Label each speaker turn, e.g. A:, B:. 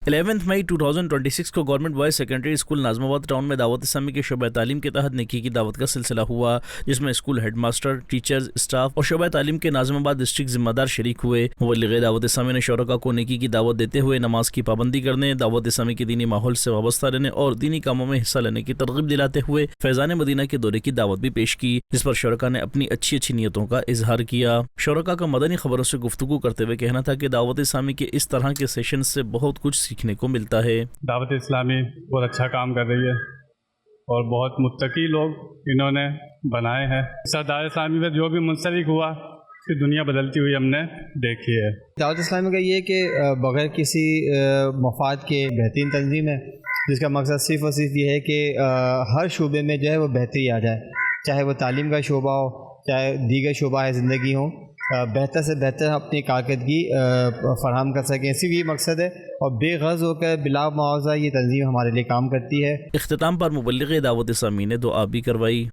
A: 11 मई 2026 को government boys secondary school Najmabad town में दावत इस्लामी के शोबा तालीम के तहत नेकी की दावत का सिलसिला हुआ, जिसमें school head master, teachers, staff और शोबा तालीम के नाजमाबाद डिस्ट्रिक्ट जिम्मेदार शरीक हुए। मुबल्लिग़ दावत इस्लामी ने शोरका को नेकी की दावत देते हुए नमाज की पाबंदी करने, दावत इस्लामी के दीनी माहौल से वाबस्ता रहने और दीनी कामों में हिस्सा लेने की तरगीब दिलाते हुए फैज़ान मदीना के दौरे की दावत भी पेश की, जिस पर शोरका ने अपनी अच्छी अच्छी नीयतों का इजहार किया। शोरका का मदनी खबरों से गुफ्तगू करते हुए कहना था कि दावत इस्लामी के इस तरह के सेशन से बहुत कुछ सीखने को मिलता है।
B: दावत इस्लामी बहुत अच्छा काम कर रही है और बहुत मुत्तकी लोग इन्होंने बनाए हैं। दावत इस्लामी में जो भी मुंसलिक हुआ उसकी दुनिया बदलती हुई हमने देखी है।
C: दावत इस्लामी का ये कि बग़ैर किसी मफाद के बेहतरीन तंजीम है, जिसका मकसद सिर्फ़ और सिर्फ ये है कि हर शोबे में जो है वो बेहतरी आ जाए, चाहे वो तालीम का शोबा हो, चाहे दीगर शोबा है ज़िंदगी हो, बेहतर से बेहतर अपनी कारकर्दगी फराहम कर सकें। सिर्फ ये मकसद है और बेग़र्ज़ होकर बिला मुआवज़ा ये तंजीम हमारे लिए काम करती है।
A: इख्तिताम पर मुबल्लिग़ दावत इस्लामी ने दुआ भी करवाई।